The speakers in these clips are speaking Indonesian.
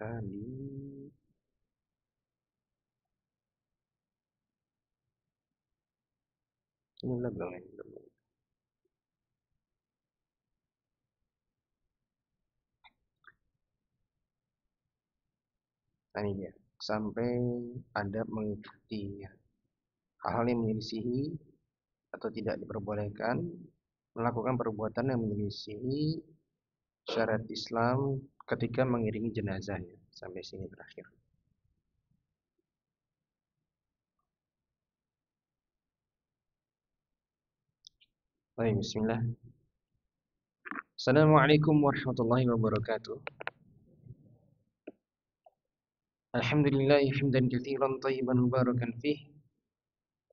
kali ini belum ya? Belum. Nah, ini dia. Sampai ada mengikutinya. Hal-hal yang menyelisihi atau tidak diperbolehkan melakukan perbuatan yang menyelisihi syariat Islam ketika mengiringi jenazahnya. Sampai sini terakhir. Baik, bismillah. Assalamualaikum warahmatullahi wabarakatuh. Alhamdulillah hamdan katsiran thayyiban mubarakan fih.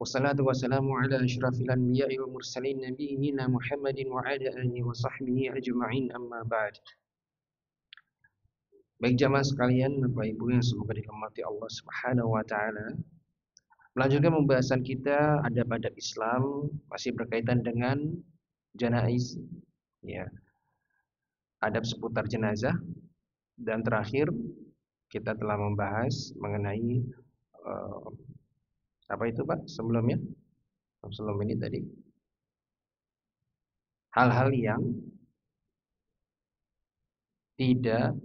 Wassalatu wassalamu ala asyrafil anbiya'i wal mursalin nabiyyina Muhammadin wa ala alihi wa sahbihi ajma'in amma ba'd. Baik jamaah sekalian, Bapak Ibu yang semoga dirahmati Allah Subhanahu wa taala. Melanjutkan pembahasan kita adab-adab Islam masih berkaitan dengan janaiz, ya. Adab seputar jenazah, dan terakhir kita telah membahas mengenai apa itu Pak sebelumnya? Sebelum ini tadi hal-hal yang tidak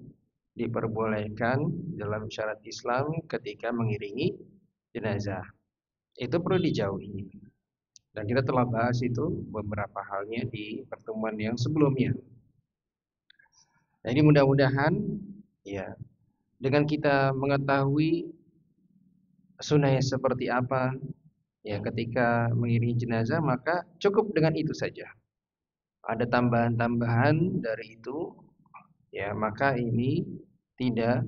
diperbolehkan dalam syariat Islam ketika mengiringi jenazah. Itu perlu dijauhi. Dan kita telah bahas itu beberapa halnya di pertemuan yang sebelumnya. Jadi mudah-mudahan ya dengan kita mengetahui sunnahnya seperti apa ya ketika mengiringi jenazah, maka cukup dengan itu saja. Ada tambahan-tambahan dari itu ya, maka ini tidak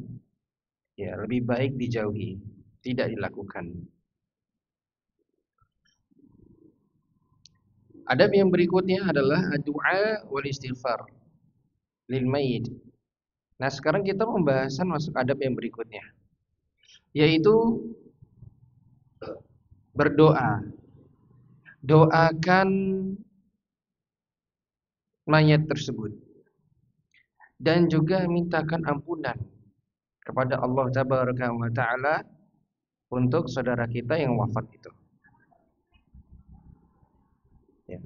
ya lebih baik dijauhi, tidak dilakukan. Adab yang berikutnya adalah doa wal istighfar lil mayit. Nah, sekarang kita pembahasan masuk adab yang berikutnya, yaitu berdoa. Doakan mayat tersebut dan juga mintakan ampunan kepada Allah Tabaraka wa taala untuk saudara kita yang wafat itu. Ya.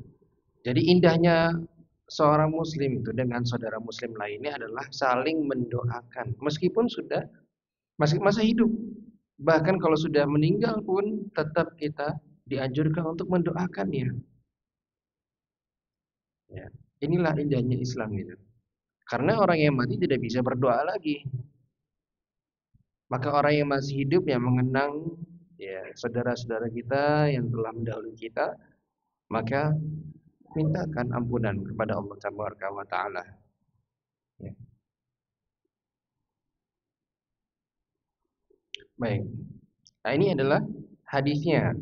Jadi indahnya seorang muslim itu dengan saudara muslim lainnya adalah saling mendoakan meskipun sudah masih masa hidup. Bahkan kalau sudah meninggal pun tetap kita dianjurkan untuk mendoakannya. Ya. Inilah indahnya Islam itu. Karena orang yang mati tidak bisa berdoa lagi. Maka orang yang masih hidup yang mengenang ya saudara-saudara kita yang telah mendahului kita, maka mintakan ampunan kepada Allah Tabaraka wa taala. Ya. Baik. Nah, ini adalah hadisnya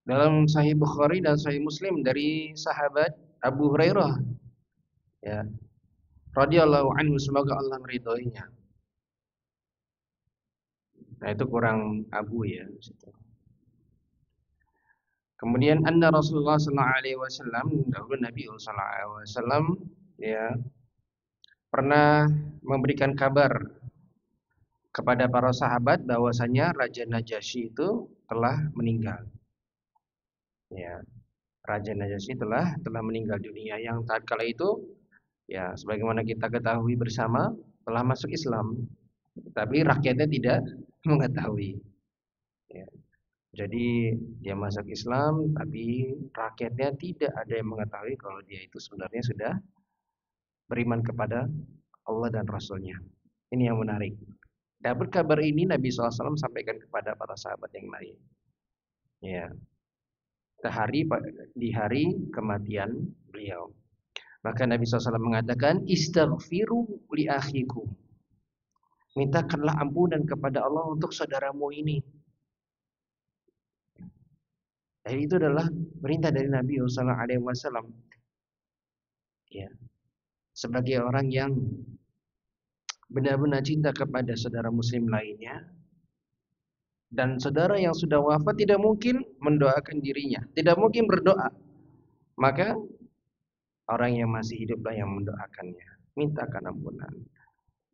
dalam Sahih Bukhari dan Sahih Muslim dari sahabat Abu Hurairah, ya, radhiyallahu anhu, semoga Allah meridhoinya. Nah, itu kurang Abu ya. Kemudian anna Rasulullah sallallahu alaihi wasallam, dahulu Nabi sallallahu alaihi wasallam ya pernah memberikan kabar kepada para sahabat bahwasanya Raja Najasyi itu telah meninggal. Ya, Raja Najasyi telah meninggal dunia yang tatkala itu ya sebagaimana kita ketahui bersama telah masuk Islam, tapi rakyatnya tidak mengetahui. Ya. Jadi dia masuk Islam, tapi rakyatnya tidak ada yang mengetahui kalau dia itu sebenarnya sudah beriman kepada Allah dan Rasulnya. Ini yang menarik. Dapat kabar ini Nabi SAW sampaikan kepada para sahabat yang lain. Ya, di hari kematian beliau. Maka Nabi SAW mengatakan, istaghfiru li akhikum. Mintakanlah ampunan kepada Allah untuk saudaramu ini. Jadi itu adalah perintah dari Nabi SAW. Ya, sebagai orang yang benar-benar cinta kepada saudara muslim lainnya, dan saudara yang sudah wafat tidak mungkin mendoakan dirinya, tidak mungkin berdoa, maka orang yang masih hiduplah yang mendoakannya, mintakan ampunan.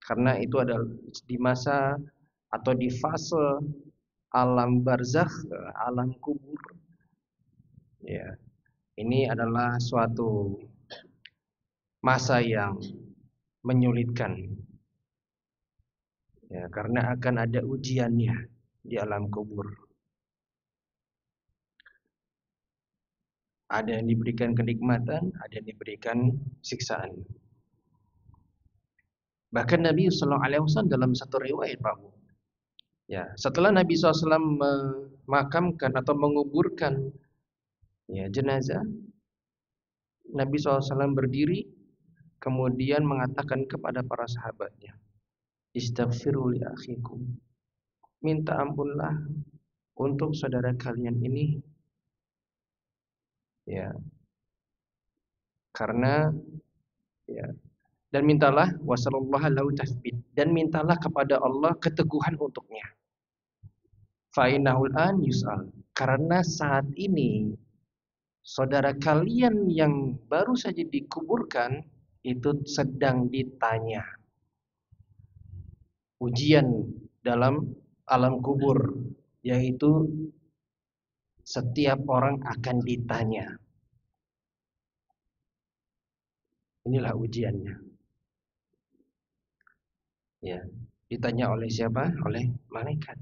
Karena itu adalah di masa atau di fase alam barzakh, alam kubur. Ya, ini adalah suatu masa yang menyulitkan. Ya, karena akan ada ujiannya di alam kubur. Ada yang diberikan kenikmatan, ada yang diberikan siksaan. Bahkan Nabi Sallallahu Alaihi Wasallam dalam satu riwayat, Pak Bu, ya, setelah Nabi SAW memakamkan atau menguburkan ya jenazah, Nabi SAW berdiri kemudian mengatakan kepada para sahabatnya, istaghfiru li akhikum, minta ampunlah untuk saudara kalian ini, ya, karena ya, dan mintalah wasallallahu lahu tathbit, dan mintalah kepada Allah keteguhan untuknya. Fa innahul an yus'al, karena saat ini saudara kalian yang baru saja dikuburkan itu sedang ditanya. Ujian dalam alam kubur, yaitu setiap orang akan ditanya. Inilah ujiannya. Ya, ditanya oleh siapa? Oleh malaikat.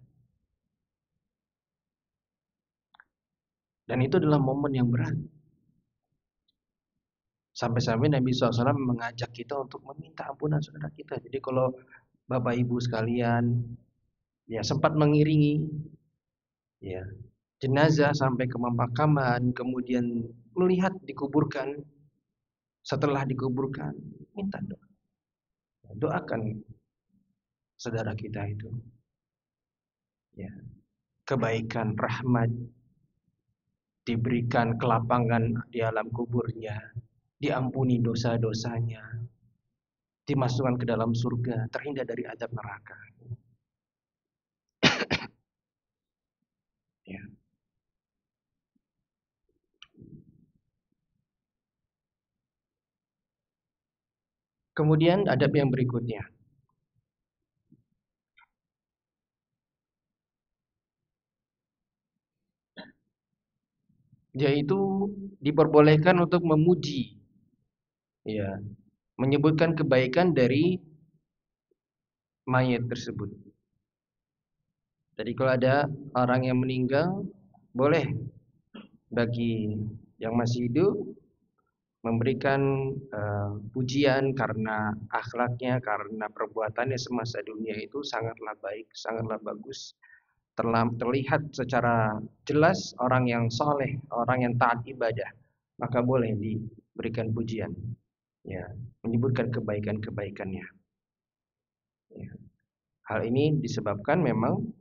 Dan itu adalah momen yang berat. Sampai-sampai Nabi SAW mengajak kita untuk meminta ampunan saudara kita. Jadi kalau Bapak Ibu sekalian ya sempat mengiringi ya jenazah sampai ke pemakaman, kemudian melihat dikuburkan, setelah dikuburkan minta doa. Doakan saudara kita itu ya, kebaikan, rahmat, diberikan kelapangan di alam kuburnya, diampuni dosa-dosanya, dimasukkan ke dalam surga, terhindar dari azab neraka. Ya. Kemudian adab yang berikutnya, yaitu diperbolehkan untuk memuji, ya, menyebutkan kebaikan dari mayat tersebut. Jadi kalau ada orang yang meninggal, boleh bagi yang masih hidup memberikan pujian karena akhlaknya, karena perbuatannya semasa dunia itu sangatlah baik, sangatlah bagus. Terlihat secara jelas orang yang soleh, orang yang taat ibadah, maka boleh diberikan pujian, ya, menyebutkan kebaikan-kebaikannya. Ya. Hal ini disebabkan memang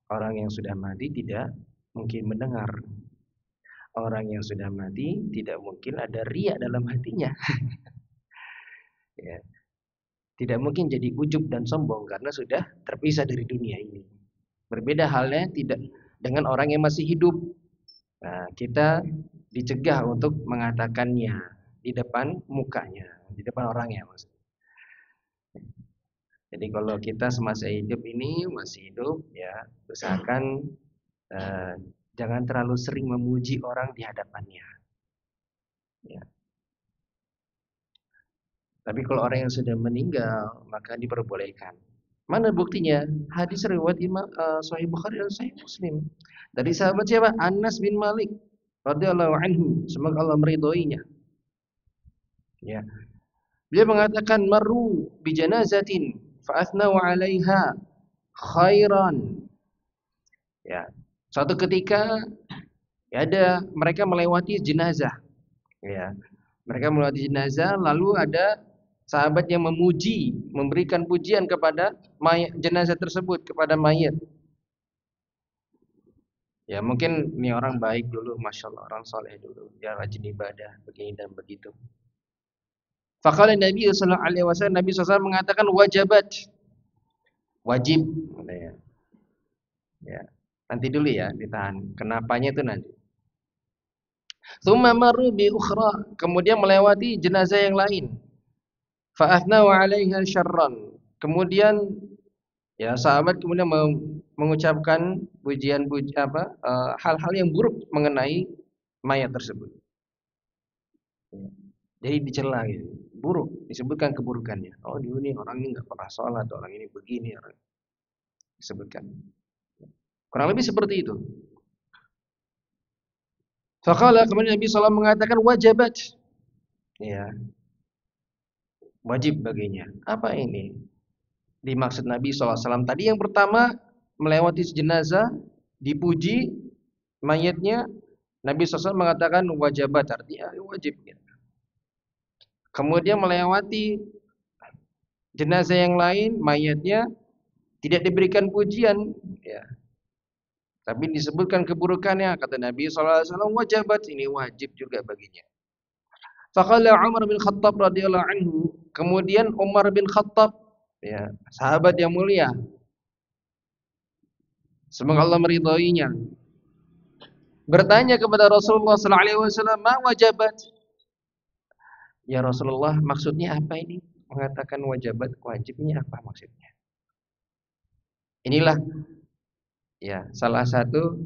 orang yang sudah mati tidak mungkin mendengar. Orang yang sudah mati tidak mungkin ada riya dalam hatinya. Ya. Tidak mungkin jadi ujub dan sombong karena sudah terpisah dari dunia ini. Berbeda halnya tidak dengan orang yang masih hidup. Nah, kita dicegah untuk mengatakannya di depan mukanya, di depan orangnya maksudnya. Jadi kalau kita semasa hidup ini masih hidup, ya usahakan jangan terlalu sering memuji orang di hadapannya. Ya. Tapi kalau orang yang sudah meninggal, maka diperbolehkan. Mana buktinya? Hadis riwayat Imam Sahih Bukhari dan Sahih Muslim. Dari sahabat siapa? Anas bin Malik radhiyallahu anhu, semoga Allah meridhoinya. Ya. Dia mengatakan marru bi janazatin fa athnau 'alaiha khairan. Ya. Suatu ketika ya ada mereka melewati jenazah. Ya. Mereka melewati jenazah, lalu ada sahabat yang memuji, memberikan pujian kepada mayat jenazah tersebut, kepada mayat. Ya mungkin ini orang baik dulu, masya Allah, orang soleh dulu, dia rajin ibadah, begini dan begitu. Faqala Nabi sallallahu alaihi wasallam, Nabi SAW mengatakan wajabat, wajib. Ya, nanti dulu ya, ditahan. Kenapanya itu nanti. Tsumma marru bi ukhra, kemudian melewati jenazah yang lain. Fa athnau 'alaiha syarran, Kemudian ya sahabat kemudian mengucapkan hal-hal yang buruk mengenai mayat tersebut. Jadi dicela gitu. Buruk, disebutkan keburukannya. Oh, ini orang ini nggak pernah sholat, orang ini begini, orang disebutkan. Kurang lebih seperti itu. Faqala, kemudian Nabi SAW mengatakan wajabat. Ya, wajib baginya. Apa ini? Dimaksud Nabi SAW tadi yang pertama melewati jenazah, dipuji mayatnya, Nabi SAW mengatakan wajabat, artinya wajib. Kemudian melewati jenazah yang lain, mayatnya tidak diberikan pujian, ya. Tapi disebutkan keburukannya, kata Nabi SAW wajabat, ini wajib juga baginya. Faqala Umar bin Khattab radhiyallahu anhu, kemudian Umar bin Khattab, ya, sahabat yang mulia, semoga Allah meridhoinya, bertanya kepada Rasulullah sallallahu alaihi wasallam, "Ma wajabat?" Ya Rasulullah, maksudnya apa ini? Mengatakan wajabat, wajibnya apa maksudnya? Inilah ya salah satu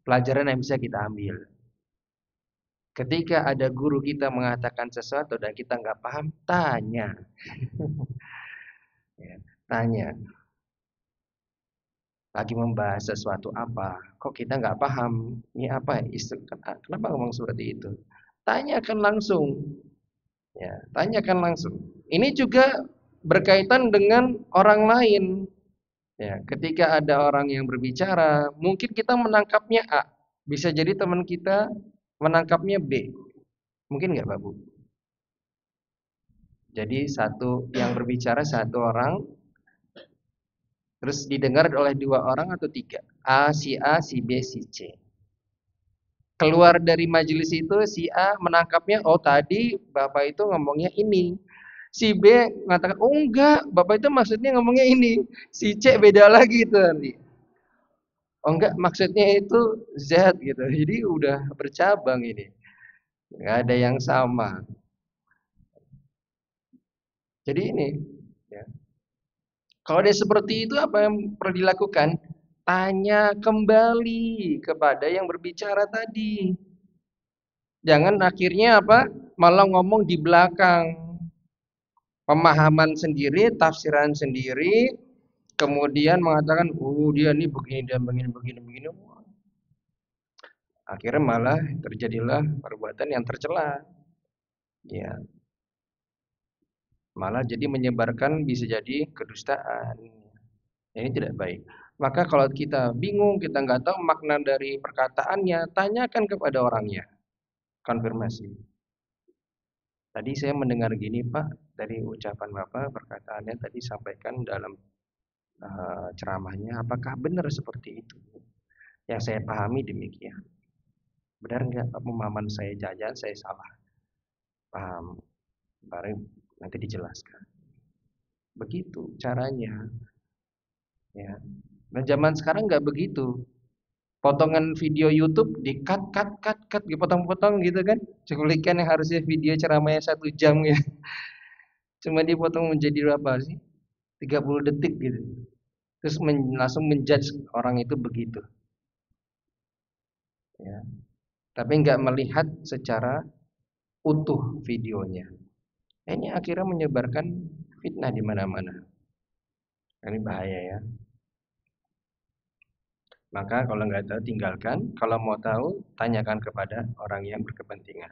pelajaran yang bisa kita ambil. Ketika ada guru kita mengatakan sesuatu dan kita nggak paham, tanya. Ya, tanya. Lagi membahas sesuatu apa, kok kita nggak paham? Ini apa? Kenapa ngomong seperti itu? Tanyakan langsung. Ya, tanyakan langsung. Ini juga berkaitan dengan orang lain. Ya, ketika ada orang yang berbicara, mungkin kita menangkapnya A, bisa jadi teman kita menangkapnya B. Mungkin nggak, Pak Bu? Jadi satu yang berbicara satu orang, terus didengar oleh dua orang atau tiga. Si A, si B, si C. Keluar dari majelis itu si A menangkapnya, oh tadi Bapak itu ngomongnya ini. Si B mengatakan, oh enggak, Bapak itu maksudnya ngomongnya ini. Si C beda lagi itu nanti. Oh enggak, maksudnya itu Z gitu. Jadi udah bercabang ini. Enggak ada yang sama. Jadi ini ya. Kalau dia seperti itu apa yang perlu dilakukan? Tanya kembali kepada yang berbicara tadi. Jangan akhirnya apa? Malah ngomong di belakang. Pemahaman sendiri, tafsiran sendiri, kemudian mengatakan, oh dia ini begini dan begini, begini, begini. Akhirnya malah terjadilah perbuatan yang tercela. Ya, malah jadi menyebarkan bisa jadi kedustaan. Ini tidak baik. Maka kalau kita bingung, kita nggak tahu makna dari perkataannya, tanyakan kepada orangnya. Konfirmasi. Tadi saya mendengar gini Pak, dari ucapan Bapak, perkataannya tadi sampaikan dalam ceramahnya, apakah benar seperti itu? Yang saya pahami demikian. Benar nggak pemahaman saya, jajan saya salah? Paham? Baru nanti dijelaskan. Begitu caranya. Ya. Nah zaman sekarang nggak begitu. Potongan video YouTube di cut, dipotong-potong gitu kan? Cuplikan yang harusnya video ceramahnya 1 jam ya. Cuma dipotong menjadi berapa sih? 30 detik gitu. Terus langsung menjudge orang itu begitu. Ya. Tapi nggak melihat secara utuh videonya. Ini akhirnya menyebarkan fitnah di mana-mana. Ini bahaya ya. Maka kalau nggak tahu tinggalkan, kalau mau tahu tanyakan kepada orang yang berkepentingan.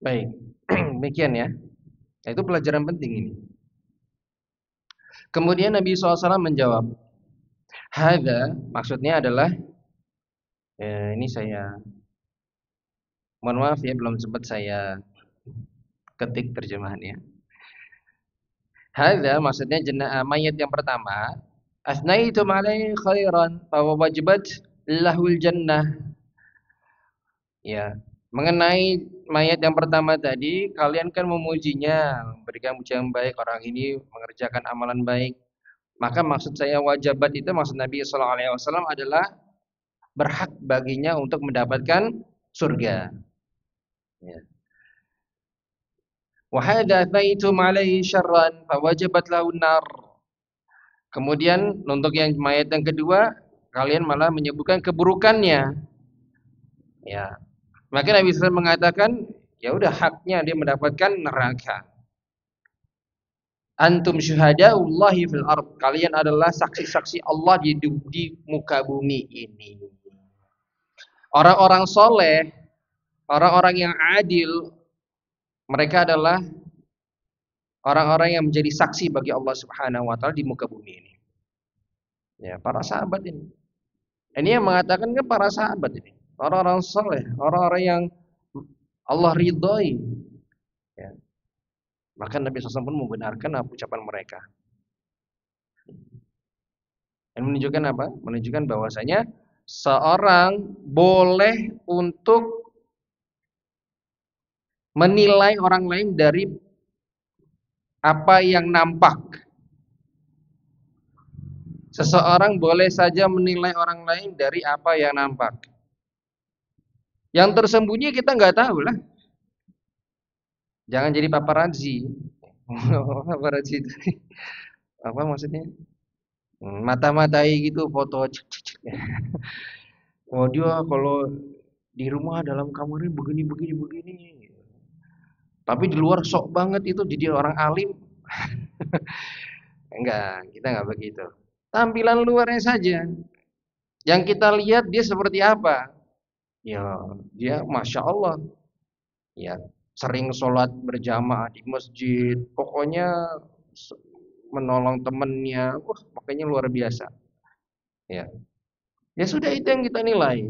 Baik, demikian ya. Itu pelajaran penting ini. Kemudian Nabi SAW menjawab, Hada maksudnya adalah ini saya mohon maaf ya belum sempat saya ketik terjemahannya. Hada maksudnya mayat yang pertama, asnaitum alaihi khairan fa wajibat lahul jannah. Ya, mengenai mayat yang pertama tadi, kalian kan memujinya, memberikan pujian baik, orang ini mengerjakan amalan baik. Maka maksud saya wajibat itu maksud Nabi SAW adalah berhak baginya untuk mendapatkan surga. Ya. Wa hadatsaitum alaihi syarran fawajabat lahu nar. Kemudian untuk yang mayat yang kedua, kalian malah menyebutkan keburukannya. Ya. Maka Nabi SAW mengatakan, ya udah haknya dia mendapatkan neraka. Antum syuhadaullahi fil ard. Kalian adalah saksi-saksi Allah di muka bumi ini. Orang-orang soleh, orang-orang yang adil, mereka adalah orang-orang yang menjadi saksi bagi Allah Subhanahu wa taala di muka bumi ini. Ya, para sahabat ini. Ini yang mengatakan kan para sahabat ini. Orang-orang soleh, orang-orang yang Allah ridhoi. Ya. Maka Nabi SAW pun membenarkan ucapan mereka. Dan menunjukkan apa? Menunjukkan bahwasanya seorang boleh untuk menilai orang lain dari apa yang nampak. Seseorang boleh saja menilai orang lain dari apa yang nampak. Yang tersembunyi kita nggak tahu lah. Jangan jadi paparazzi. Paparazzi itu apa maksudnya? Mata-matai gitu foto. Oh dia kalau di rumah dalam kamarnya begini begini begini. Tapi di luar sok banget itu jadi orang alim. Enggak, kita enggak begitu. Tampilan luarnya saja. Yang kita lihat dia seperti apa? Ya, dia masya Allah. Ya, sering sholat berjamaah di masjid. Pokoknya menolong temennya. Wah, makanya luar biasa. Ya, ya sudah itu yang kita nilai.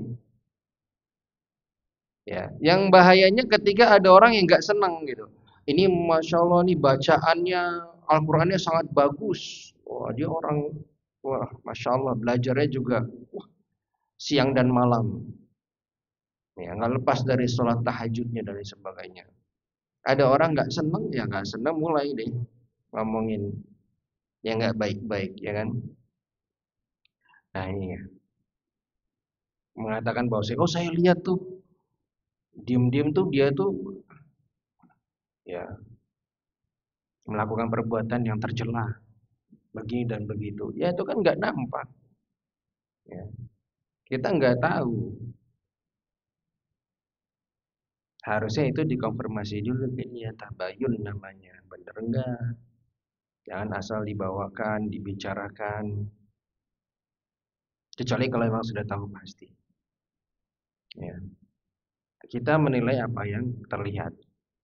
Ya, yang bahayanya ketika ada orang yang nggak senang gitu. Ini masya Allah nih bacaannya Al-Qur'annya sangat bagus. Wah, dia orang wah, masya Allah belajarnya juga wah, siang dan malam. Ya, nggak lepas dari sholat tahajudnya dan lain sebagainya. Ada orang nggak senang, ya nggak senang mulai deh ngomongin yang nggak baik-baik, ya kan? Nah ini ya, mengatakan bahwa oh saya lihat tuh, diem-diem tuh dia tuh ya melakukan perbuatan yang tercela, begini dan begitu. Ya itu kan nggak nampak. Ya. Kita nggak tahu. Harusnya itu dikonfirmasi dulu ya tabayun namanya, bener enggak? Jangan asal dibawakan, dibicarakan. Kecuali kalau memang sudah tahu pasti. Ya. Kita menilai apa yang terlihat.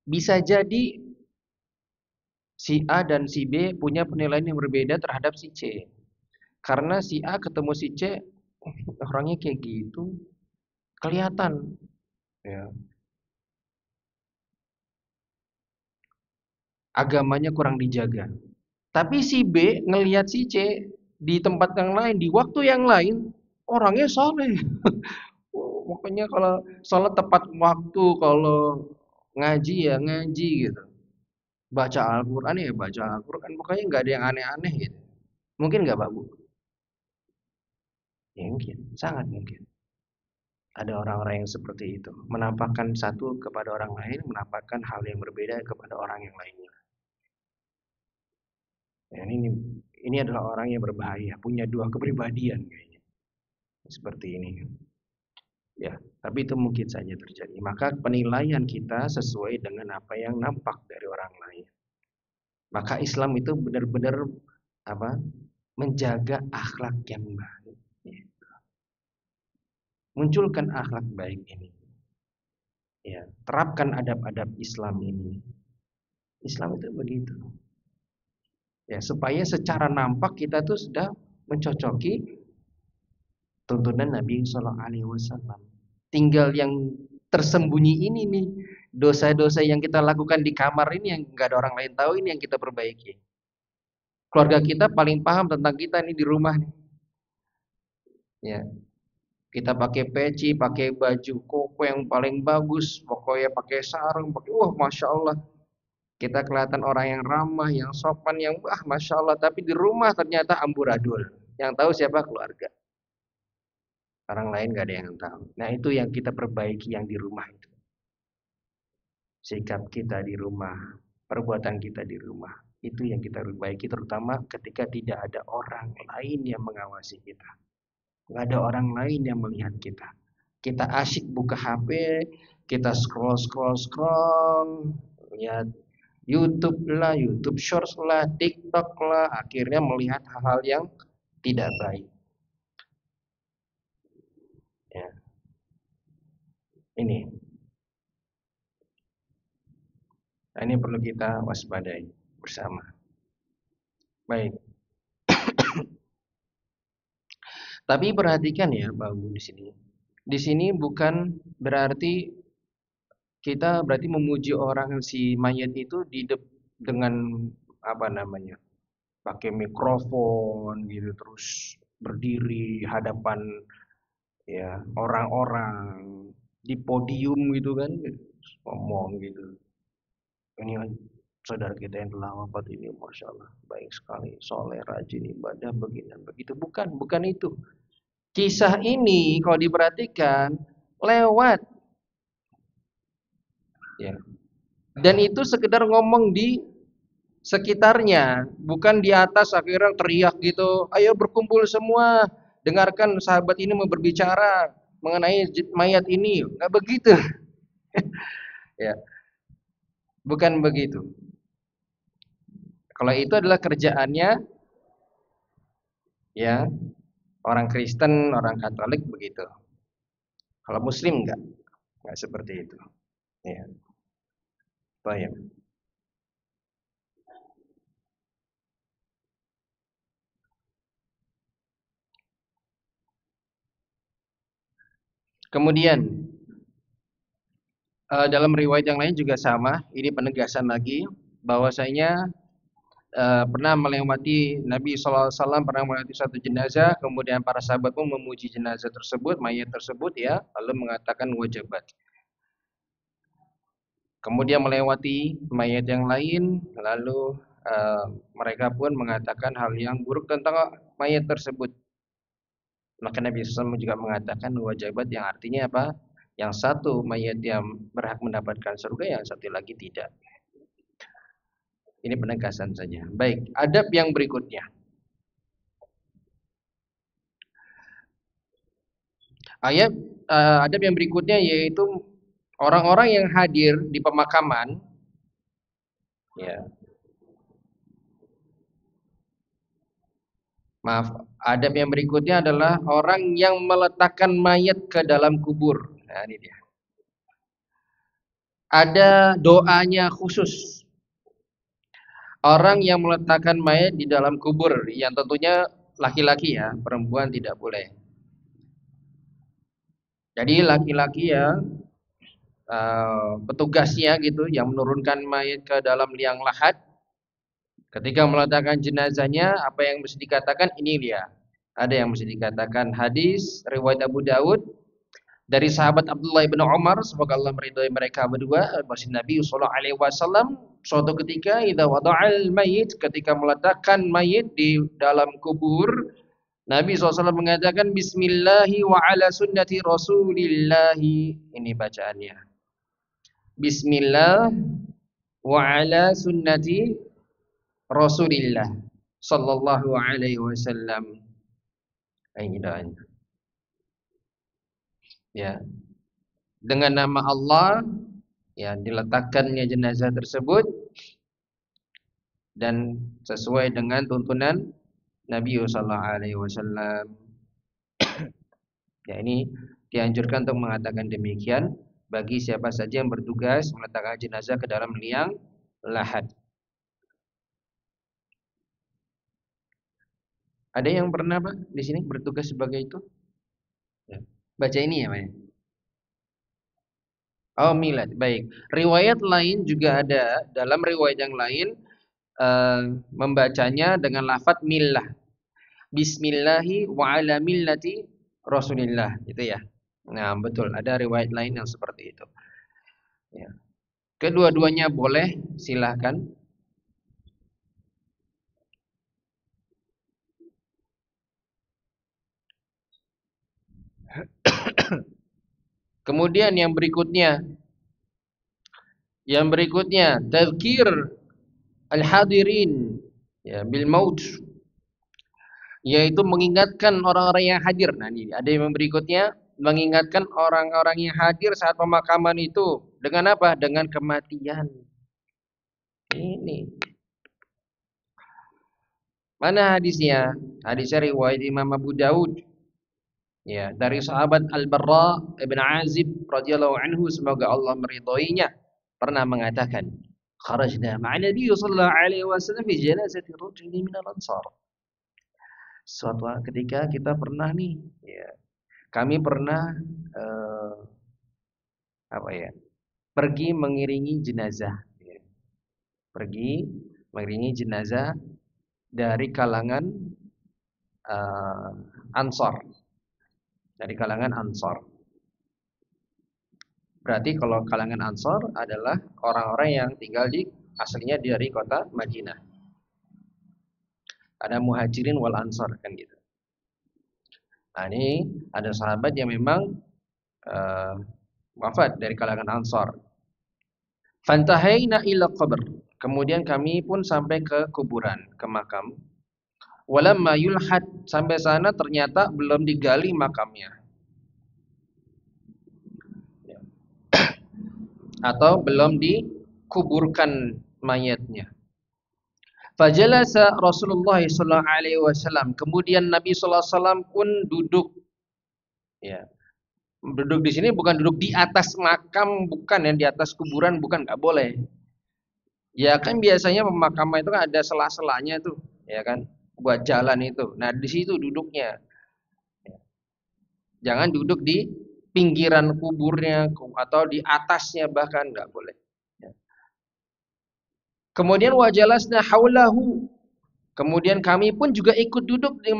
Bisa jadi si A dan si B punya penilaian yang berbeda terhadap si C. Karena si A ketemu si C, orangnya kayak gitu, kelihatan. Ya. Agamanya kurang dijaga. Tapi si B ngelihat si C di tempat yang lain, di waktu yang lain, orangnya soleh. Makanya kalau sholat tepat waktu, kalau ngaji ya ngaji gitu. Baca Al-Quran ya baca Al-Quran. Pokoknya nggak ada yang aneh-aneh gitu. Mungkin nggak Pak Bu? Ya, mungkin, sangat mungkin. Ada orang-orang yang seperti itu. Menampakkan satu kepada orang lain, menampakkan hal yang berbeda kepada orang yang lainnya. Ya, ini adalah orang yang berbahaya, punya dua kepribadian kayaknya. Seperti ini. Ya, tapi itu mungkin saja terjadi. Maka penilaian kita sesuai dengan apa yang nampak dari orang lain. Maka Islam itu benar-benar apa? Menjaga akhlak yang baik. Munculkan akhlak baik ini. Ya, terapkan adab-adab Islam ini. Islam itu begitu. Ya, supaya secara nampak kita tuh sudah mencocoki tuntunan Nabi Shallallahu Alaihi Wasallam. Tinggal yang tersembunyi ini nih, dosa-dosa yang kita lakukan di kamar ini yang nggak ada orang lain tahu ini yang kita perbaiki. Keluarga kita paling paham tentang kita nih di rumah nih. Ya, kita pakai peci, pakai baju koko yang paling bagus, pokoknya pakai sarung, pakai wah masya Allah. Kita kelihatan orang yang ramah, yang sopan, yang wah masya Allah. Tapi di rumah ternyata amburadul. Yang tahu siapa keluarga. Orang lain gak ada yang tahu. Nah itu yang kita perbaiki yang di rumah itu. Sikap kita di rumah. perbuatan kita di rumah. Itu yang kita perbaiki, terutama ketika tidak ada orang lain yang mengawasi kita. Nggak ada orang lain yang melihat kita. Kita asyik buka HP, kita scroll, lihat YouTube lah, YouTube Shorts lah, TikTok lah, akhirnya melihat hal-hal yang tidak baik. Ya, ini. Nah, ini perlu kita waspadai bersama. Baik. Tapi perhatikan ya, Pak Bu di sini. Di sini bukan berarti kita berarti memuji orang si mayat itu dengan apa namanya? Pakai mikrofon gitu terus berdiri hadapan ya orang-orang di podium gitu kan ngomong gitu. Ini saudara kita yang telah wafat ini, masya Allah, baik sekali, soleh, rajin ibadah, begini dan begitu. Bukan itu. Kisah ini kalau diperhatikan lewat, ya. Dan itu sekedar ngomong di sekitarnya, bukan di atas akhirnya teriak gitu. Ayo berkumpul semua, dengarkan sahabat ini mau berbicara mengenai mayat ini. Nggak begitu, ya. Bukan begitu. Kalau itu adalah kerjaannya, ya, orang Kristen, orang Katolik begitu. Kalau Muslim nggak seperti itu. Ya, baik. Kemudian dalam riwayat yang lain juga sama. Ini penegasan lagi bahwasanya pernah melewati Nabi SAW pernah melewati satu jenazah, kemudian para sahabat pun memuji jenazah tersebut, mayat tersebut ya, lalu mengatakan wajabat. Kemudian melewati mayat yang lain, lalu mereka pun mengatakan hal yang buruk tentang mayat tersebut. Maka Nabi SAW juga mengatakan wajabat, yang artinya apa? Yang satu mayat yang berhak mendapatkan surga, yang satu lagi tidak. Ini penegasan saja. Baik, adab yang berikutnya. Adab yang berikutnya yaitu orang-orang yang hadir di pemakaman, ya. Maaf, adab yang berikutnya adalah orang yang meletakkan mayat ke dalam kubur. Nah, ini dia. Ada doanya khusus. Orang yang meletakkan mayat di dalam kubur, yang tentunya laki-laki ya, perempuan tidak boleh. Jadi laki-laki ya, petugasnya gitu, yang menurunkan mayat ke dalam liang lahat. Ketika meletakkan jenazahnya, apa yang mesti dikatakan? Ini dia. Ada yang mesti dikatakan hadis riwayat Abu Daud dari sahabat Abdullah bin Umar, semoga Allah meridhai mereka berdua, bahwa Nabi sallallahu alaihi wasallam suatu ketika idza wada'al mayit, ketika meletakkan mayit di dalam kubur, Nabi SAW mengatakan bismillahi wa ala sunnati rasulillahi. Ini bacaannya. Bismillah wa ala sunnati rasulillah sallallahu alaihi wasallam. Ini doanya. Ya. Dengan nama Allah ya diletakkannya jenazah tersebut dan sesuai dengan tuntunan Nabi sallallahu alaihi wasallam. Ya, ini dianjurkan untuk mengatakan demikian bagi siapa saja yang bertugas meletakkan jenazah ke dalam liang lahat. Ada yang pernah Pak di sini bertugas sebagai itu? Ya. Baca ini ya Pak ya. Oh, milad. Baik. Riwayat lain juga ada, dalam riwayat yang lain membacanya dengan lafaz millah. Bismillahi wa ala millati Rasulillah, gitu ya. Nah, betul, ada riwayat lain yang seperti itu. Ya. Kedua-duanya boleh, silahkan. Kemudian yang berikutnya, Yang berikutnya, tadzkir al-hadirin ya bil maut, yaitu mengingatkan orang-orang yang hadir. Nah, ini ada yang berikutnya, mengingatkan orang-orang yang hadir saat pemakaman itu dengan apa? Dengan kematian. Ini. Mana hadisnya? Hadisnya riwayat Imam Abu Daud. Ya, dari sahabat Al-Barra ibn Azib radhiyallahu anhu, semoga Allah meridhoinya, pernah mengatakan, "Kharajna ma'a Nabi sallallahu alaihi wasallam fi janazati rajulin min al-Ansar." Suatu ketika kita pernah nih, ya, kami pernah apa ya? Pergi mengiringi jenazah, ya. Pergi mengiringi jenazah dari kalangan Ansar. Dari kalangan Ansar. Berarti kalau kalangan Ansar adalah orang-orang yang tinggal di aslinya dari kota Madinah. Ada Muhajirin wal Ansar kan gitu. Nah, ini ada sahabat yang memang wafat dari kalangan Ansar. Fantahaina ila qabr. Kemudian kami pun sampai ke kuburan, ke makam. Walamma yulhad, sampai sana ternyata belum digali makamnya. Atau belum dikuburkan mayatnya. Fajalasa Rasulullah sallallahu alaihi wasallam. Kemudian Nabi sallallahu alaihi wasallam pun duduk. Ya. Duduk di sini bukan duduk di atas makam, bukan, yang di atas kuburan, bukan, enggak boleh. Ya kan biasanya pemakaman itu kan ada sela-selanya tuh, ya kan? Buat jalan itu. Nah, di situ duduknya. Jangan duduk di pinggiran kuburnya atau di atasnya, bahkan enggak boleh. Kemudian wajalasna haulahu. Kemudian kami pun juga ikut duduk di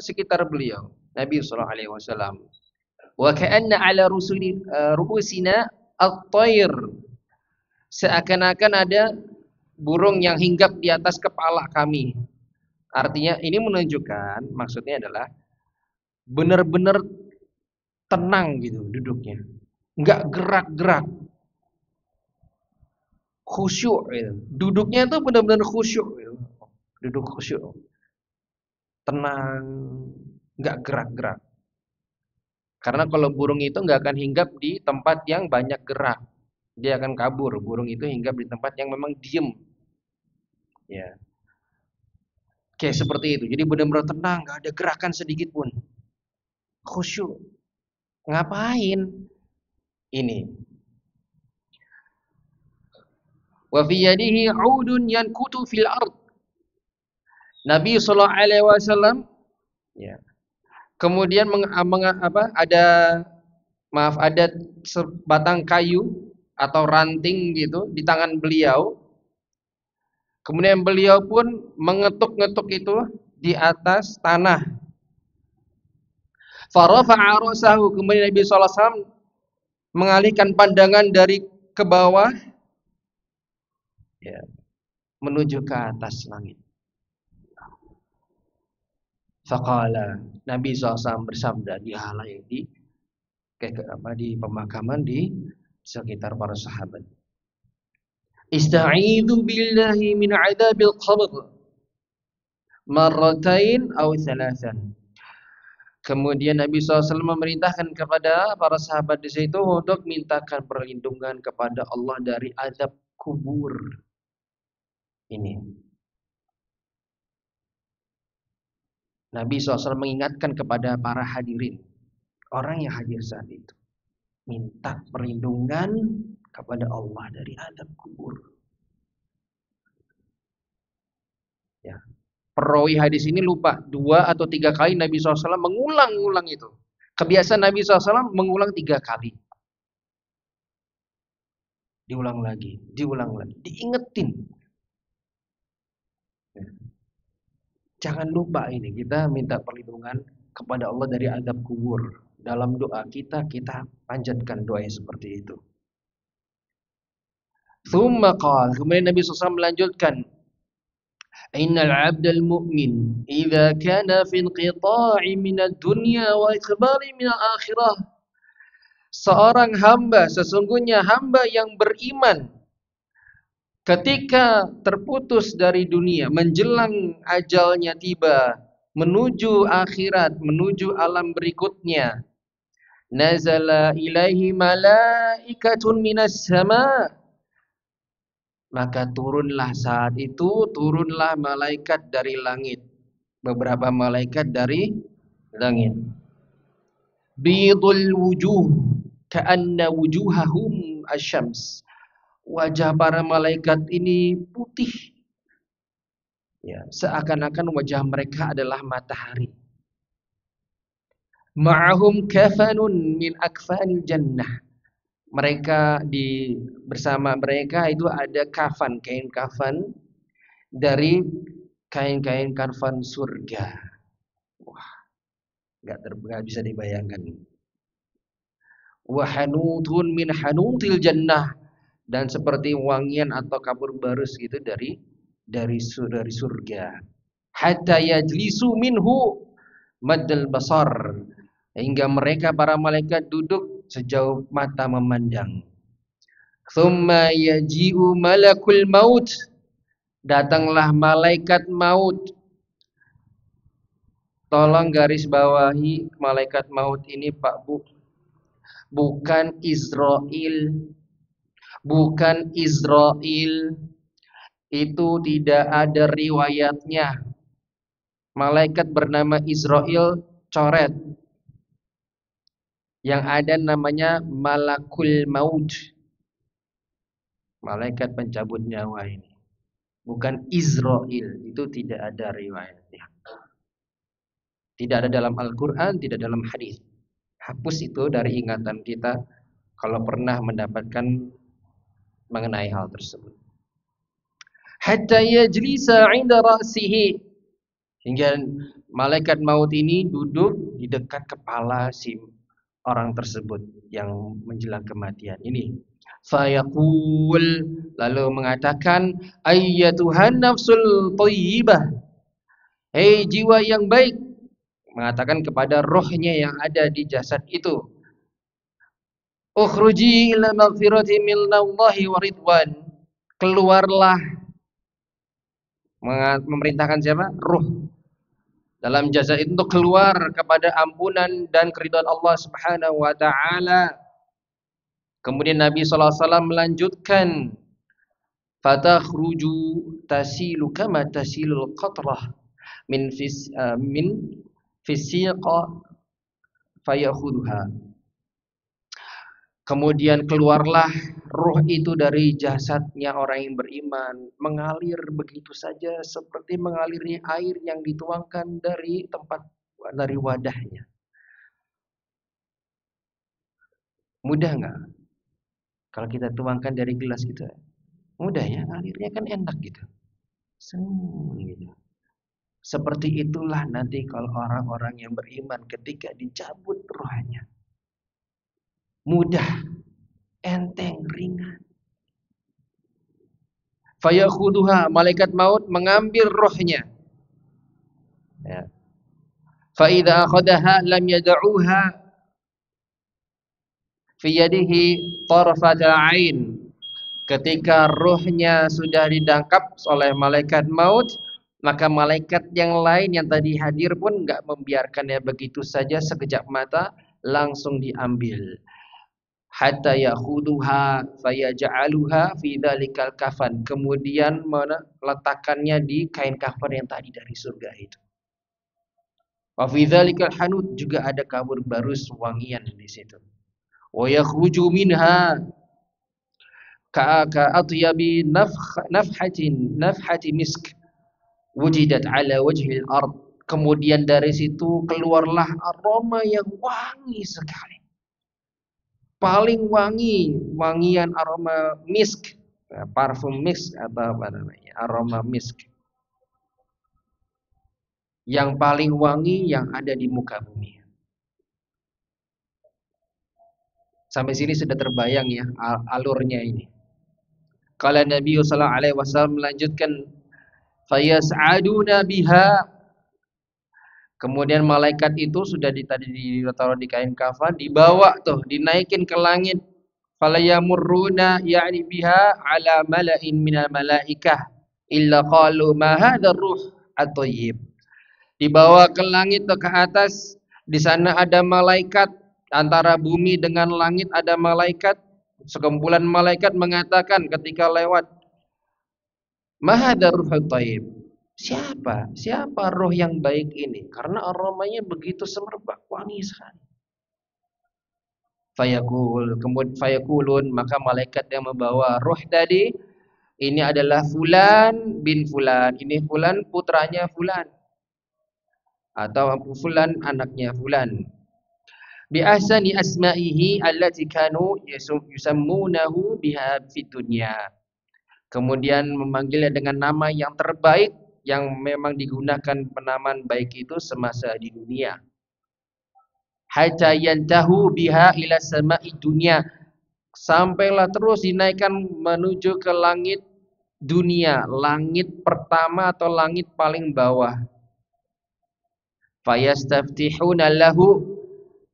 sekitar beliau, Nabi sallallahu alaihi wasallam. Wa ka'anna ala ru'usina at-tayr. Seakan-akan ada burung yang hinggap di atas kepala kami. Artinya ini menunjukkan, maksudnya adalah benar-benar tenang gitu duduknya. Enggak gerak-gerak. Khusyuk gitu. Duduknya itu benar-benar khusyuk gitu. Duduk khusyuk. Tenang, enggak gerak-gerak. Karena kalau burung itu enggak akan hinggap di tempat yang banyak gerak. Dia akan kabur. Burung itu hinggap di tempat yang memang diem. Ya. Kayak seperti itu. Jadi benar-benar tenang, enggak ada gerakan sedikit pun. Khusyuk. Ngapain? Ini. Wa fi yadihi 'udun yankutu fil ard. Nabi sallallahu alaihi wasallam ya. Kemudian ada sebatang kayu atau ranting gitu di tangan beliau. Kemudian beliau pun mengetuk-ngetuk itu di atas tanah. Farafa'a ra'sahu, kemudian Nabi sallallahu alaihi wasallam mengalihkan pandangan dari ke bawah ya, menuju ke atas langit. Faqala, Nabi SAW bersabda di halai di pemakaman di sekitar para sahabat. Ista'idzu billahi min 'adzabil qabr marratain aw thalathan. Kemudian Nabi SAW memerintahkan kepada para sahabat di situ untuk mintakan perlindungan kepada Allah dari azab kubur. Ini. Nabi SAW mengingatkan kepada para hadirin, orang yang hadir saat itu, minta perlindungan kepada Allah dari azab kubur. Ya. Perawi hadis ini lupa 2 atau 3 kali Nabi SAW mengulang-ulang itu. Kebiasaan Nabi SAW mengulang 3 kali. Diulang lagi, diingetin. Ya. Jangan lupa ini, kita minta perlindungan kepada Allah dari azab kubur. Dalam doa kita panjatkan doa yang seperti itu. Tsumma qala, kemudian Nabi SAW melanjutkan, Innal 'abdal mu'min idza kana fi inqita'i minad dunya wa iqbali minal akhirah. Seorang hamba, sesungguhnya hamba yang beriman ketika terputus dari dunia, menjelang ajalnya tiba, menuju akhirat, menuju alam berikutnya, nazala ilaihi malaikatun minas sama, maka turunlah saat itu, turunlah malaikat dari langit, beberapa malaikat dari langit. Bidul wujuh ka'anna wujuhahum asyams. Wajah para malaikat ini putih, ya, seakan-akan wajah mereka adalah matahari. Ma'ahum kafanun min akfanil jannah. Mereka bersama mereka itu ada kafan, kain kafan dari kain-kain kafan surga. Wah, nggak bisa dibayangkan. Wa hanutun min hanutil jannah, dan seperti wangian atau kapur barus gitu dari surga. Hatta yajlisu minhu maddal basar, hingga mereka para malaikat duduk sejauh mata memandang. Thumma yaji'u malakul maut, datanglah malaikat maut. Tolong garis bawahi malaikat maut ini Pak Bu, bukan Israel. Bukan Israel, itu tidak ada riwayatnya. Malaikat bernama Israel coret. Yang ada namanya Malakul Maut, malaikat pencabut nyawa ini. Bukan Israel, itu tidak ada riwayatnya. Tidak ada dalam Al-Quran, tidak dalam hadis. Hapus itu dari ingatan kita kalau pernah mendapatkan mengenai hal tersebut. Hatta yajlisa 'inda ra'sihi, hingga malaikat maut ini duduk di dekat kepala si orang tersebut yang menjelang kematian ini. Fayaqul, lalu mengatakan, ayyatuhan nafsul thayyibah, hei jiwa yang baik, mengatakan kepada rohnya yang ada di jasad itu, ukhruji ila maghfirati minallahi wa ridwan, keluarlah. Memerintahkan siapa? Ruh dalam jasad itu untuk keluar kepada ampunan dan keridhaan Allah Subhanahu wa taala. Kemudian Nabi sallallahu alaihi wasallam melanjutkan, fatakhruju tasilu kama tasilul qatrah min fisiqa fayakhudha. Kemudian keluarlah ruh itu dari jasadnya orang yang beriman, mengalir begitu saja seperti mengalirnya air yang dituangkan dari wadahnya. Mudah nggak? Kalau kita tuangkan dari gelas gitu, mudah ya, alirnya kan enak gitu. Gitu. Seperti itulah nanti kalau orang-orang yang beriman ketika dicabut rohnya. Mudah, enteng, ringan. Fayakhuduha, malaikat maut mengambil rohnya. Ya. Fa idza akhadaha lam yad'uha fi yadihi tarfata ain. Ketika rohnya sudah ditangkap oleh malaikat maut, maka malaikat yang lain yang tadi hadir pun enggak membiarkannya begitu saja sekejap mata, langsung diambil. Hatta yakhuduha fayaj'aluha fi dzalikal kafan, kemudian meletakkannya di kain kafan yang tadi dari surga itu. Wa fi dzalikal hanut, juga ada kabur barus wangian di situ. Wa yakhruju minha ka atyabi nafhati misk wujidat ala wajhil ard. Kemudian dari situ keluarlah aroma yang wangi sekali. Paling wangi, wangian aroma misk, parfum misk atau apa namanya, aroma misk. Yang paling wangi yang ada di muka bumi. Sampai sini sudah terbayang ya alurnya ini. Kalau Nabi sallallahu alaihi wasallam melanjutkan, fayas'aduna biha. Kemudian malaikat itu sudah tadi ditaruh di kain kafan, dibawa tuh, dinaikin ke langit. fala yamurruna ya'ni biha ala mala'in minal malaikah illa qalu ma hadzal ruh at-thayyib. Dibawa ke langit atau ke atas, di sana ada malaikat, antara bumi dengan langit ada malaikat, sekumpulan malaikat mengatakan ketika lewat, ma hadzal ruh at-thayyib. Siapa roh yang baik ini? Karena aromanya begitu semerbak, wangi sekali. Fayakulun, maka malaikat yang membawa roh tadi, ini adalah fulan bin fulan, ini fulan putranya fulan, atau fulan anaknya fulan. Bi ahsani asma'ihi allati kanu yusammunahu biha fid dunya. Kemudian memanggilnya dengan nama yang terbaik yang memang digunakan penamaan baik itu semasa di dunia. Hatta yantahu biha ila sama'i dunya, sampailah terus dinaikkan menuju ke langit dunia, langit pertama atau langit paling bawah. Fayastaftihuna lahu,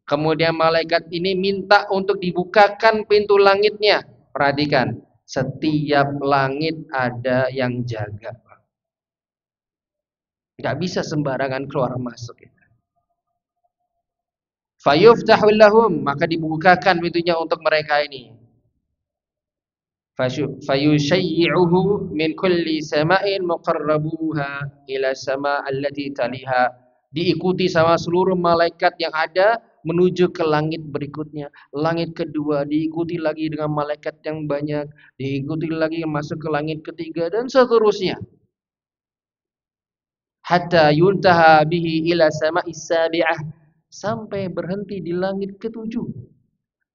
kemudian malaikat ini minta untuk dibukakan pintu langitnya. Perhatikan, setiap langit ada yang jaga. Gak bisa sembarangan keluar masuk. Fayuftahu lahum, maka dibukakan pintunya untuk mereka ini. Fayushayyi'uhu min kulli sama'in muqarrabuha ila sama' allati taliha. Diikuti sama seluruh malaikat yang ada menuju ke langit berikutnya. Langit kedua diikuti lagi dengan malaikat yang banyak, diikuti lagi masuk ke langit ketiga dan seterusnya. Hatta yuntaha bihi ila sama'is sabi'ah, sampai berhenti di langit ketujuh.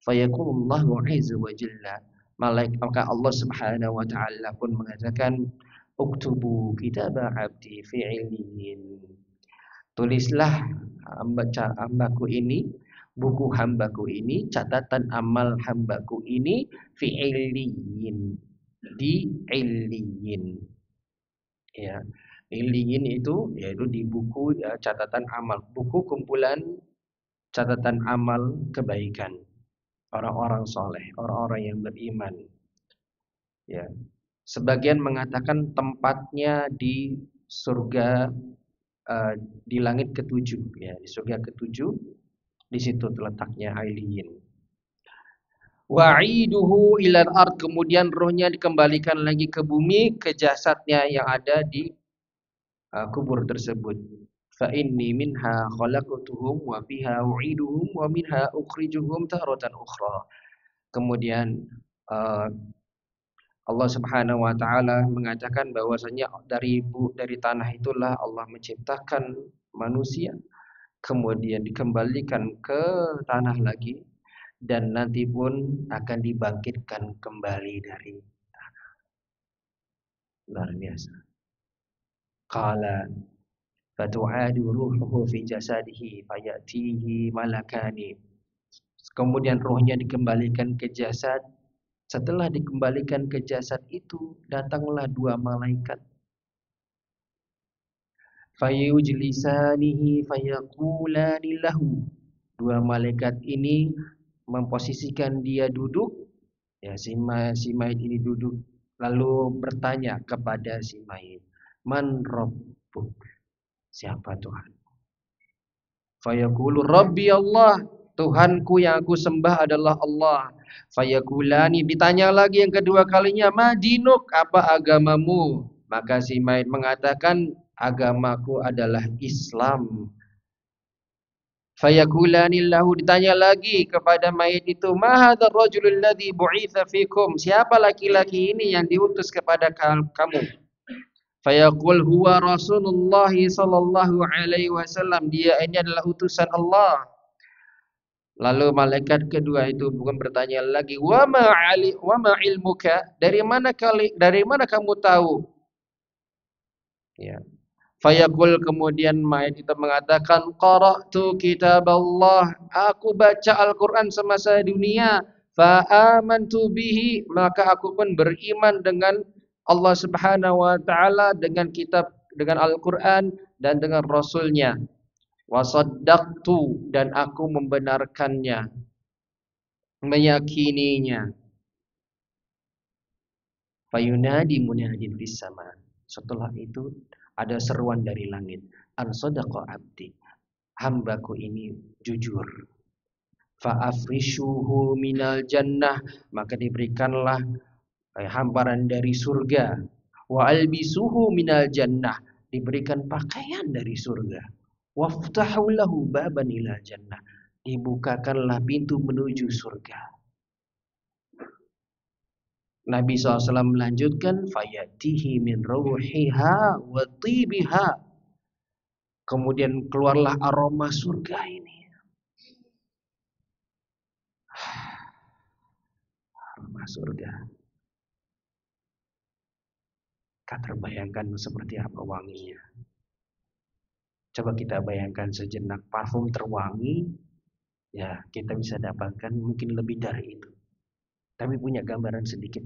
Fayaqulullahu azza wa jalla, maka Allah Subhanahu wa taala pun mengatakan, uktubu kitaba abdi fi illiyin. Tulislah hambaku ini, buku hambaku ini, catatan amal hambaku ini fi illiyin, di illiyin. Ya. Illiyin itu yaitu di buku catatan amal, buku kumpulan catatan amal kebaikan orang-orang soleh, orang-orang yang beriman. Ya, sebagian mengatakan tempatnya di surga, di langit ketujuh, ya, di surga ketujuh, di situ terletaknya Illiyin. Wa'iduhu ilal ard, kemudian rohnya dikembalikan lagi ke bumi, ke jasadnya yang ada di kubur tersebut. Fa inni minha khalaqtuhum wa fiha u'iduhum wa minha ukhrijuhum taratan ukhra. Kemudian Allah Subhanahu wa taala mengatakan bahwasanya dari tanah itulah Allah menciptakan manusia, kemudian dikembalikan ke tanah lagi, dan nanti pun akan dibangkitkan kembali dari tanah. Luar biasa. Qala fatu'adu ruhuhu fi jasadihi fayatihi malakani. Kemudian rohnya dikembalikan ke jasad. Setelah dikembalikan ke jasad itu, datanglah dua malaikat. Fayujlisanihi fayaqulani lahu. Dua malaikat ini memposisikan dia duduk, ya, si mayit ini duduk, lalu bertanya kepada si mayit, man rabbuk, siapa Tuhan? Fayaqulu rabbi Allah, Tuhanku yang aku sembah adalah Allah. Fayaqulani, ditanya lagi yang kedua kalinya, ma dinuk, apa agamamu? Maka si mayit mengatakan, agamaku adalah Islam. Fayaqulani lahu, ditanya lagi kepada mayit itu, ma hadzal rajulul ladzi bu'itsa fikum, siapa laki-laki ini yang diutus kepada kamu? Fayaqul huwa Rasulullah sallallahu alaihi wasallam, dia ini adalah utusan Allah. Lalu malaikat kedua itu bukan bertanya lagi, wa ma ilmuka, dari mana kamu tahu? Ya. Fayaqul, kemudian mayat itu mengatakan, qara'tu kitab Allah, aku baca Al-Qur'an semasa dunia, fa amantu bihi, maka aku pun beriman dengan Allah Subhanahu wa taala, dengan kitab, dengan Al-Qur'an dan dengan Rasulnya. Wa saddaqtu, dan aku membenarkannya, meyakininya. Fayunadi munadin fis sama. Setelah itu ada seruan dari langit. An sadaqa abdi. Hambaku ini jujur. Fa'afrishuhu minal jannah. Maka diberikanlah hamparan dari surga. Wa albisuhu minal jannah. Diberikan pakaian dari surga. Waftahu lahu baban ila jannah. Dibukakanlah pintu menuju surga. Nabi SAW melanjutkan fayatihi min ruhiha wa tibiha. Kemudian keluarlah aroma surga ini. Aroma surga. Kita terbayangkan seperti apa wanginya. Coba kita bayangkan sejenak parfum terwangi, ya kita bisa dapatkan mungkin lebih dari itu. Tapi punya gambaran sedikit.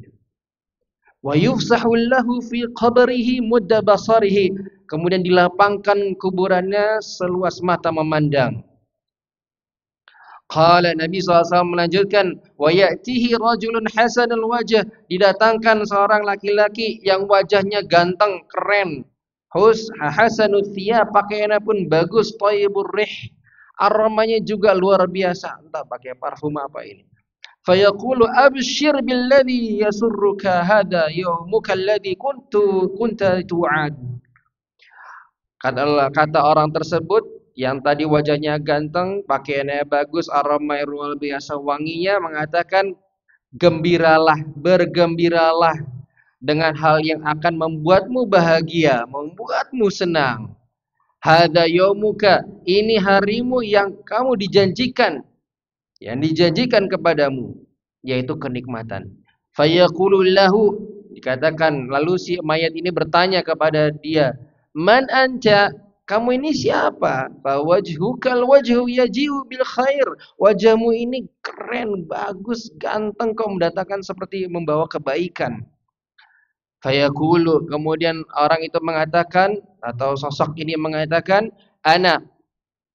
Wa yufsahu lahu fi qabrihi mudda basarihi. Kemudian dilapangkan kuburannya seluas mata memandang. Qala Nabi SAW melanjutkan, wa ya'tihi rajulun hasanul wajh. Didatangkan seorang laki-laki yang wajahnya ganteng, keren. Hasanul thiyab, pakaiannya pun bagus, thayyibur rih. Aromanya juga luar biasa. Entah pakai parfum apa ini. Fayaqulu abshir billadhi yasurruka hada yawmuka alladhi kunta tu'ad. Kata orang tersebut yang tadi wajahnya ganteng, pakaiannya bagus, aroma luar biasa wanginya, mengatakan gembiralah, bergembiralah dengan hal yang akan membuatmu bahagia, membuatmu senang. Hada yaumuka, ini harimu yang kamu dijanjikan, yang dijanjikan kepadamu, yaitu kenikmatan. Fayaqulu lahu, dikatakan lalu si mayat ini bertanya kepada dia, man anta, kamu ini siapa? Fawajhukal wajhu yaji'u bil khair. Wajahmu ini keren, bagus, ganteng, kau mendatangkan seperti membawa kebaikan. Fayaqulu, kemudian orang itu mengatakan atau sosok ini mengatakan, ana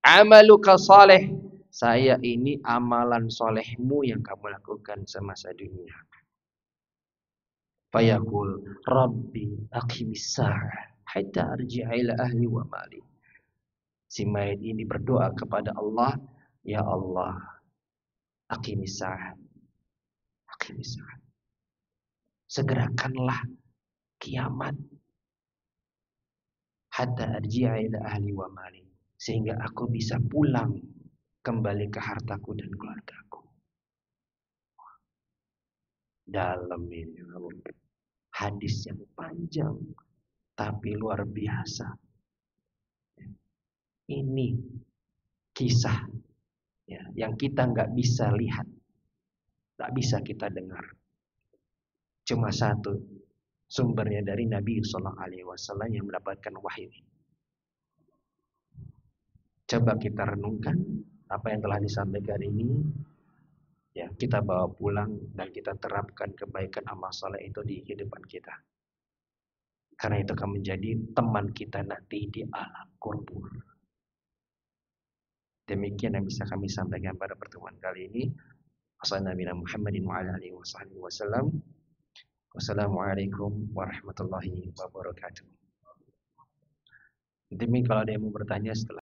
amaluka saleh. Saya ini amalan solehmu yang kamu lakukan semasa dunia. Fayaqul rabbi aqimis sa'ah hatta arji'a ila ahli wa mali. Si mayat ini berdoa kepada Allah, ya Allah, aqimis sa'ah. Aqimis sa'ah. Segerakanlah kiamat. Hatta arji'a ila ahli wa mali. Sehingga aku bisa pulang kembali ke hartaku dan keluargaku. Dalam ini hadis yang panjang tapi luar biasa. Ini kisah ya, yang kita nggak bisa lihat, nggak bisa kita dengar. Cuma satu sumbernya dari Nabi SAW yang mendapatkan wahyu. Coba kita renungkan apa yang telah disampaikan ini, ya kita bawa pulang dan kita terapkan kebaikan amal saleh itu di kehidupan kita. Karena itu akan menjadi teman kita nanti di alam kubur. Demikian yang bisa kami sampaikan pada pertemuan kali ini. Wassalamualaikum warahmatullahi wabarakatuh. Demikian kalau ada yang mau bertanya setelah